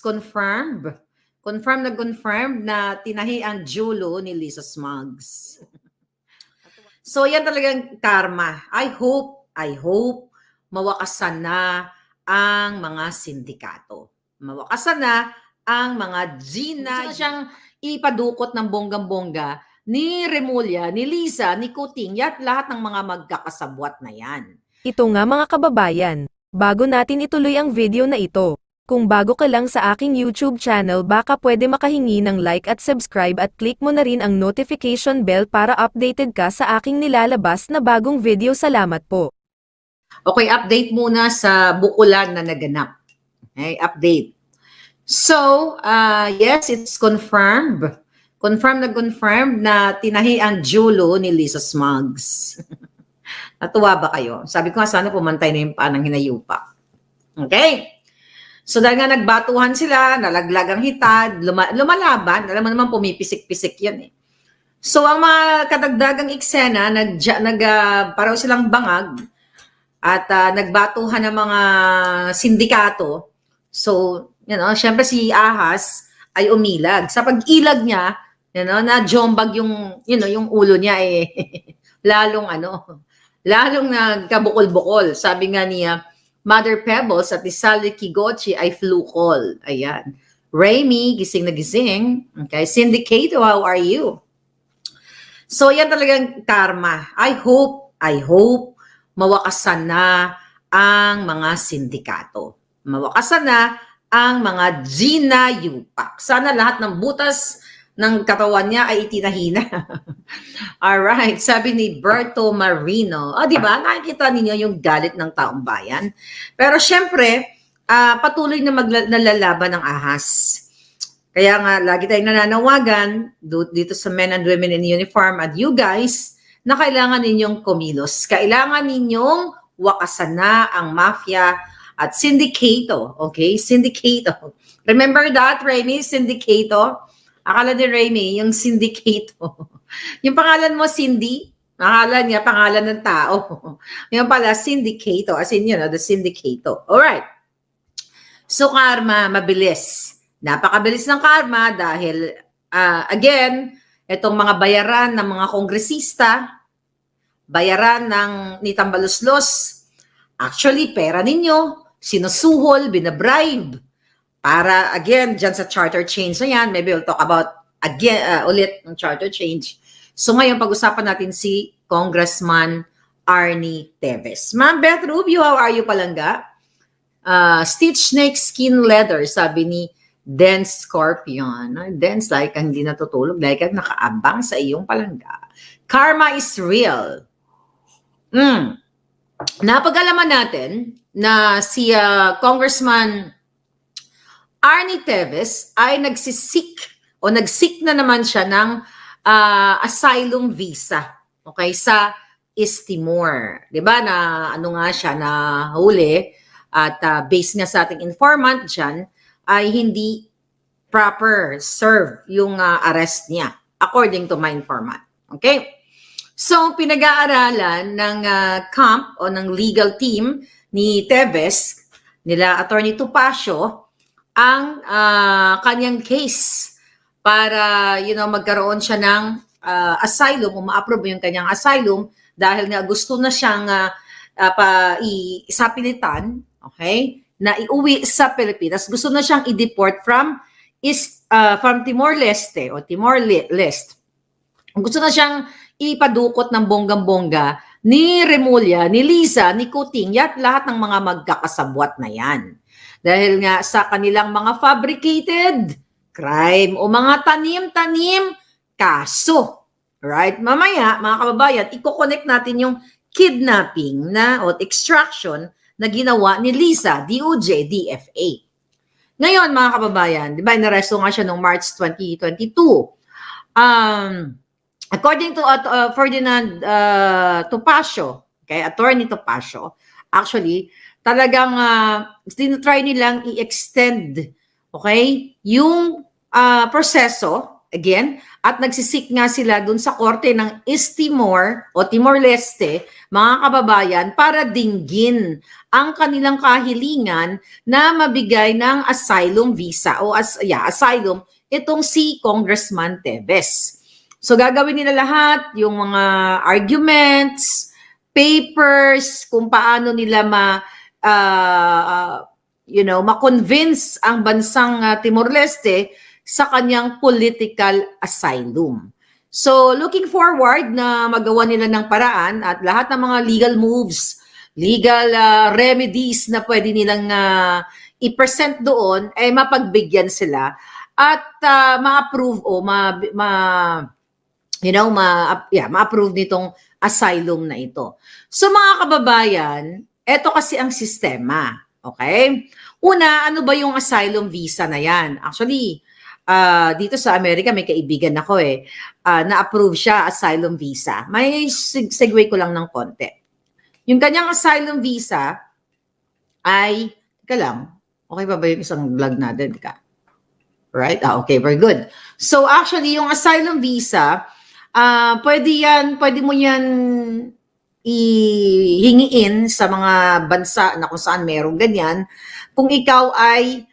Confirmed. Confirmed na tinahi ang Julo ni Lisa Smugs. So yan talagang karma. I hope mawakasan na ang mga sindikato. Mawakasan na ang mga Gina. Gusto na siyang ipadukot ng bonggang-bongga ni Remulla, ni Lisa, ni Kuting, at lahat ng mga magkakasabwat na yan. Ito nga mga kababayan, bago natin ituloy ang video na ito, kung bago ka lang sa aking YouTube channel baka pwede makahingi ng like at subscribe at click mo na rin ang notification bell para updated ka sa aking nilalabas na bagong video. Salamat po. Okay, update muna sa bukulan na naganap. Okay, update. So, yes, it's confirmed. Confirmed na tinahi ang Julo ni Lisa Smugs. Natuwa ba kayo? Sabi ko nga sana pumantay na yung panang hinayupa. Okay? So dahil nga nagbatuhan sila, nalaglag ang hitad, lumalaban, alam mo naman pumipisik-pisik yan eh. So ang mga kadagdagang eksena, pareho silang bangag at nagbatuhan ng mga sindikato. So, syempre si Ahas ay umilag. Sa pag-ilag niya, na jombag yung ulo niya eh. lalong nagkabukol-bukol. Sabi nga niya, Mother Pebbles at ni Sally Kigochi ay flu call. Ayan. Raimi, gising na gising. Okay. Syndicato, how are you? So, yan talagang karma. I hope mawakasan na ang mga sindikato. Mawakasan na ang mga Gina Yupak. Sana lahat ng butas ng katawan niya ay itinahina. Alright, sabi ni Berto Marino. Di ba? Nakikita ninyo yung galit ng taong bayan. Pero syempre, patuloy na naglalaban ng Ahas. Kaya nga, lagi tayong nananawagan dito sa Men and Women in Uniform at you guys na kailangan ninyong kumilos. Kailangan ninyong wakasan na ang mafia at sindikato. Okay? Sindikato. Remember that, Raimi? Sindikato? Akala ni Raimi, yung sindikato. Yung pangalan mo, Cindy, akala niya pangalan ng tao. Yung pala, sindikato. As in, the sindikato. Alright. So, karma, mabilis. Napakabilis ng karma dahil, again, itong mga bayaran ng mga kongresista, bayaran ni Tambaluslos, actually, pera ninyo, sinusuhol, binabribe. Para, again, dyan sa charter change na yan, maybe we'll talk about, again, ulit ng charter change. So ngayon, pag-usapan natin si Congressman Arnie Teves. Ma'am Beth Rubio, how are you, palangga? Stitch snake skin leather, sabi ni Dense Scorpion. Dense, like ang hindi natutulog, like ang nakaabang sa iyong palangga. Karma is real. Napag-alaman natin na si Congressman Arnie Teves ay nagsik na naman siya ng asylum visa. Okay, sa East Timor. 'Di ba na nga siya na huli at based nga sa ating informant diyan ay hindi proper serve yung arrest niya according to my informant. Okay? So pinag-aaralan ng camp o ng legal team ni Teves nila Attorney Topacio ang kanyang case para magkaroon siya ng asylum o ma-approve yung kanyang asylum dahil nga gusto na siyang isapilitan, okay, na iuwi sa Pilipinas. Gusto na siyang i-deport from Timor-Leste o Timor-Leste. Gusto na siyang ipadukot ng bonggang-bongga ni Remulla, ni Lisa, ni Kuting, at lahat ng mga magkakasabwat na yan. Dahil nga sa kanilang mga fabricated crime o mga tanim-tanim kaso. Right? Mamaya, mga kababayan, i-connect natin yung kidnapping o extraction na ginawa ni Lisa, DOJ, DFA. Ngayon, mga kababayan, di ba, inaresto nga siya noong March 2022. According to Ferdinand Topacio, okay, Attorney Topacio, actually, talagang tinatry nilang i-extend, okay, yung proseso again, at nagsisik nga sila dun sa korte ng East Timor o Timor-Leste, mga kababayan, para dinggin ang kanilang kahilingan na mabigay ng asylum visa o asylum itong si Congressman Teves. So gagawin nila lahat, yung mga arguments, papers, kung paano nila ma-convince ang bansang Timor-Leste sa kanyang political asylum. So, looking forward na magawa nila ng paraan at lahat ng mga legal moves, legal remedies na pwede nilang i-present doon, ay mapagbigyan sila at ma-approve o ma-approve nitong asylum na ito. So, mga kababayan, eto kasi ang sistema. Okay? Una, ano ba yung asylum visa na yan? Actually, dito sa Amerika, may kaibigan ako na-approve siya asylum visa. May segue ko lang ng konti. Yung kanyang asylum visa ay, teka lang, okay ba yung isang vlog natin? Right? Okay, very good. So actually, yung asylum visa, pwede mo yan ihingiin sa mga bansa na kung saan merong ganyan kung ikaw ay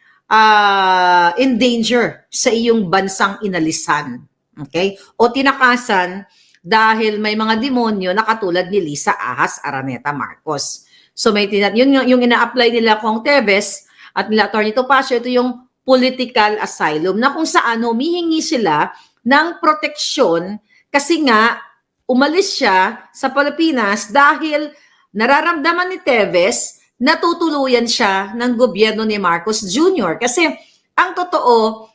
in danger sa iyong bansang inalisan. Okay? O tinakasan dahil may mga demonyo na katulad ni Liza Ahas Araneta Marcos. So yun yung ina-apply nila kong Teves at nila Atty. Topacio, ito yung political asylum na kung saan humihingi sila ng proteksyon kasi nga umalis siya sa Pilipinas dahil nararamdaman ni Teves natutuluyan siya ng gobyerno ni Marcos Jr. Kasi ang totoo,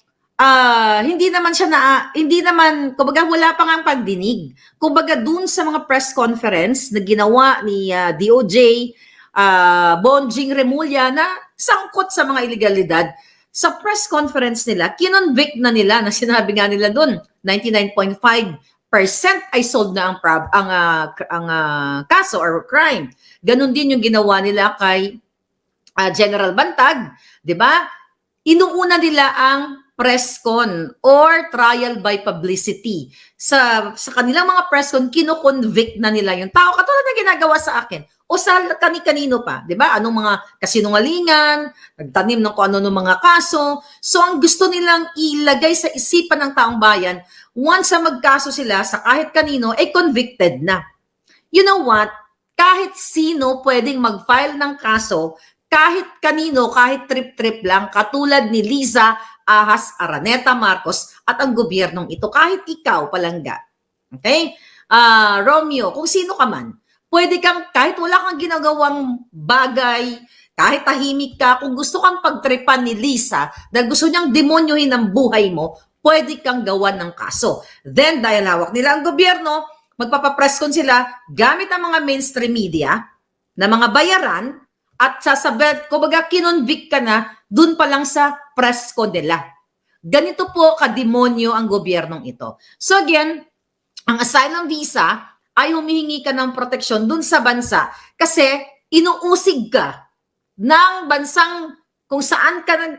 hindi naman, kumbaga wala pa nga ang pagdinig. Kumbaga dun sa mga press conference na ginawa ni DOJ, Bonjing Remulla na sangkot sa mga ilegalidad, sa press conference nila, kinonvict na nila, na sinabi nga nila dun, 99.5% ay solved na ang kaso or crime. Ganon din yung ginawa nila kay General Bantag, 'di ba? Inuuna nila ang press con or trial by publicity. Sa kanilang mga press con, kino-convict na nila yung tao katulad na ginagawa sa akin o sa kani-kanino pa, 'di ba? Anong mga kasinungalingan, nagtanim ng kung ano ng mga kaso. So ang gusto nilang ilagay sa isipan ng taong bayan, once na magkaso sila sa kahit kanino, ay convicted na. You know what? Kahit sino pwedeng mag-file ng kaso, kahit kanino, kahit trip-trip lang, katulad ni Liza Ahas Araneta Marcos at ang gobyernong ito, kahit ikaw, palangga. Okay? Romeo, kung sino ka man, pwede kang, kahit wala kang ginagawang bagay, kahit tahimik ka, kung gusto kang pagtripan ni Liza, dahil gusto niyang demonyohin ang buhay mo, pwede kang gawan ng kaso. Then, dahil hawak nila ang gobyerno, magpapapress con sila gamit ang mga mainstream media na mga bayaran at sasabit, kumbaga kinonvict ka na dun pa lang sa press con nila. Ganito po kademonyo ang gobyernong ito. So again, ang asylum visa ay humihingi ka ng proteksyon dun sa bansa kasi inuusig ka ng bansang kung saan ka,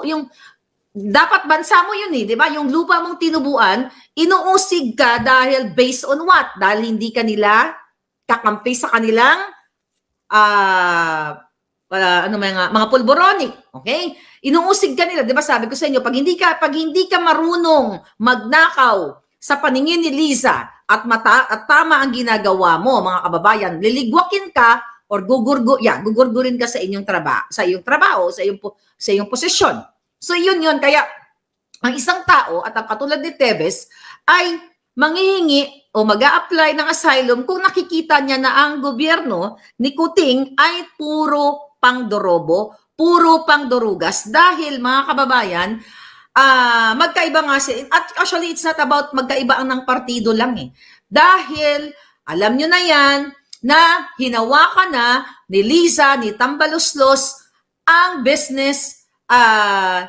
yung dapat bansa mo yun di ba? Yung lupa mong tinubuan, inuusig ka dahil based on what? Dahil hindi ka nila kakampi sa kanilang mga pulboronic, okay? Inuusig ka nila, di ba? Sabi ko sa inyo, pag hindi ka marunong magnakaw sa paningin ni Liza at tama ang ginagawa mo, mga kababayan, liligwakin ka or gugurgurin ka sa iyong trabaho, sa iyong posisyon. So yun, kaya ang isang tao at ang katulad ni Teves ay manghihingi o mag-a-apply ng asylum kung nakikita niya na ang gobyerno ni Kuting ay puro pangdorobo, puro pangdurugas dahil mga kababayan, magkaiba nga at actually it's not about magkaiba ang ng partido lang Dahil alam nyo na yan na hinawakan na ni Liza, ni Tambaluslos ang business na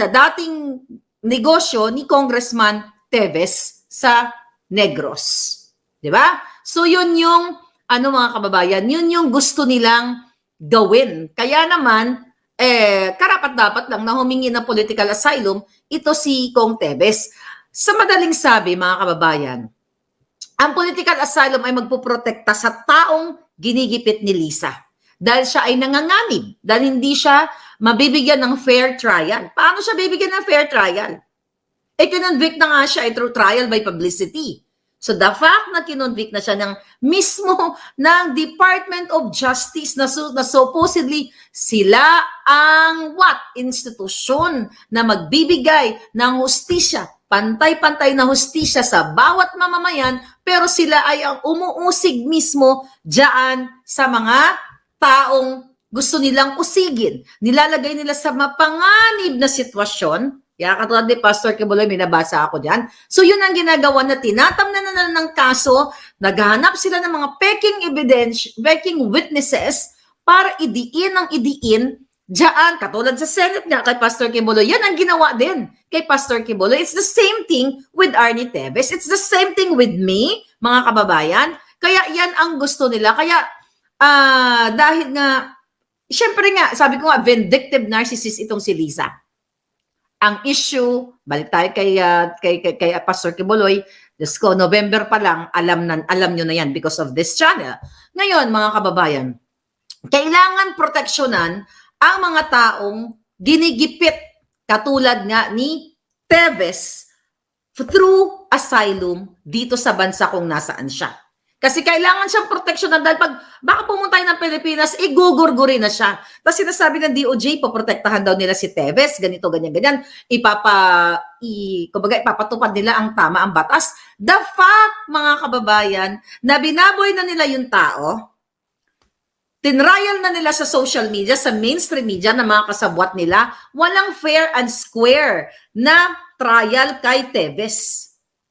dating negosyo ni Congressman Teves sa Negros. 'Di ba? So yun yung mga kababayan, yun yung gusto nilang gawin. Kaya naman karapat-dapat lang na humingi ng political asylum ito si Kong Tevez. Sa madaling sabi, mga kababayan, ang political asylum ay magpuprotekta sa taong ginigipit ni Lisa. Dahil siya ay nanganganib, dahil hindi siya mabibigyan ng fair trial. Paano siya bibigyan ng fair trial? Kinonvict na nga siya through trial by publicity. So the fact na kinonvict na siya ng mismo ng Department of Justice na supposedly sila ang institusyon na magbibigay ng hustisya, pantay-pantay na hustisya sa bawat mamamayan, pero sila ay ang umuusig mismo diyan sa mga taong gusto nilang usigin. Nilalagay nila sa mapanganib na sitwasyon. Kaya katulad ni Pastor Kibuloy, may nabasa ako dyan. So yun ang ginagawa na tinatamnan na ng kaso, naghahanap sila ng mga peking evidence, peking witnesses para idiin dyan. Katulad sa Senate nga kay Pastor Kibuloy, yan ang ginawa din kay Pastor Kibuloy. It's the same thing with Arnie Tevez. It's the same thing with me, mga kababayan. Kaya yan ang gusto nila. Kaya dahil nga, syempre nga, sabi ko nga, vindictive narcissist itong si Lisa. Ang issue, balik tayo kay Pastor Kibuloy, Diyos ko, November pa lang, alam nyo na yan because of this channel. Ngayon, mga kababayan, kailangan proteksyonan ang mga taong ginigipit katulad nga ni Tevez through asylum dito sa bansa kung nasaan siya. Kasi kailangan siyang proteksyonan dahil baka pumunta ng Pilipinas, igugurguri na siya. Tapos sinasabi ng DOJ, poprotektahan daw nila si Tevez, ganito, ganyan. Ipapatupad nila ang tama, ang batas. The fact, mga kababayan, na binaboy na nila yung tao, tinrial na nila sa social media, sa mainstream media na mga kasabwat nila, walang fair and square na trial kay Tevez.